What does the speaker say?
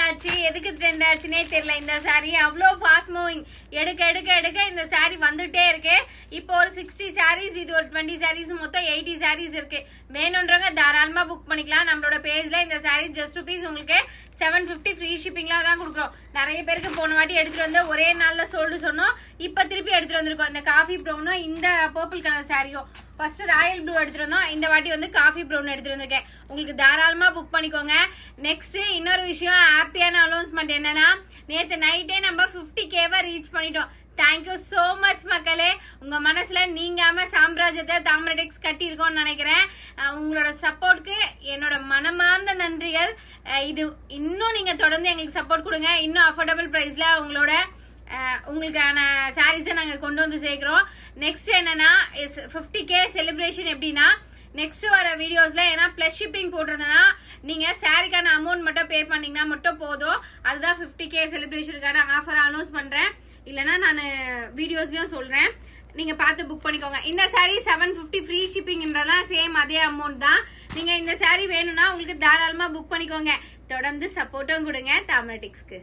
ஆச்சு, எதுக்கு ட்ரெண்ட் ஆச்சுனே தெரியல. இந்த சாரி அவ்வளோ ஃபாஸ்ட் மூவிங், எடுக்க எடுக்க எடுக்க இந்த சாரி வந்துட்டே இருக்கு. இப்போ ஒரு 60 சாரீஸ், இது ஒரு 20 சாரீஸ், மொத்தம் 80 சாரீஸ் இருக்கு. வேணும்ன்றவங்க தாராளமா புக் பண்ணிக்கலாம். நம்மளோட பேஜ்ல இந்த சாரி ஜஸ்ட் ருபீஸ் உங்களுக்கு 750 ஃப்ரீ ஷிப்பிங்ல தான் கொடுக்குறோம். நிறைய பேருக்கு போன வாட்டி எடுத்துட்டு வந்து ஒரே நாள்ல சோல்டு சொன்னோம். இப்ப திருப்பி எடுத்துட்டு வந்திருக்கோம். இந்த காஃபி ப்ரௌனும் இந்த பர்பிள் கலர் சாரியும். ஃபர்ஸ்ட் ராயல் ப்ளூ எடுத்துட்டு வந்தோம், இந்த வாட்டி வந்து காஃபி ப்ரௌன் எடுத்துட்டு வந்திருக்கேன். உங்களுக்கு தாராளமா புக் பண்ணிக்கோங்க. நெக்ஸ்ட் இன்னொரு விஷயம், ஹாப்பியான அனௌன்ஸ்மெண்ட் என்னன்னா, நேத்து நைட்டே நம்ம 50K ரீச் பண்ணிட்டோம். தேங்க்யூ சோ மச் மக்களே. உங்க மனசுல நீங்காம சாம்ராஜ்யத்தை தாமரடெக்ஸ் கட்டி இருக்கோம்னு நினைக்கிறேன். உங்களோட சப்போர்ட்க்கு என்னோட மனமார்ந்த நன்றிகள். இது இன்னும் நீங்க தொடர்ந்து எங்களுக்கு சப்போர்ட் கொடுங்க. இன்னும் அஃபோர்டபுள் பிரைஸ்ல உங்களுக்கான சாரீஸை நாங்க கொண்டு வந்து சேர்க்கிறோம். நெக்ஸ்ட் என்னன்னா 50K செலிப்ரேஷன் எப்படின்னா, நெக்ஸ்ட் வர வீடியோஸ்ல ஏன்னா பிளஸ் ஷிப்பிங் போட்டிருந்தேன்னா நீங்க சாரிக்கான அமௌண்ட் மட்டும் பே பண்ணீங்கன்னா மட்டும் போதும். அதுதான் 50K செலிப்ரேஷனுக்கான ஆஃபர் அனௌன்ஸ் பண்றேன். இல்லைன்னா நான் வீடியோஸ்லயும் சொல்றேன், நீங்க பார்த்து புக் பண்ணிக்கோங்க. இந்த சாரி 750 ஃப்ரீ ஷிப்பிங்ன்றதெல்லாம் சேம் அதே அமௌண்ட் தான். நீங்க இந்த சாரி வேணும்னா உங்களுக்கு தாராளமா புக் பண்ணிக்கோங்க. தொடர்ந்து சப்போர்ட்டும் கொடுங்க தாமரடெக்ஸ்க்கு.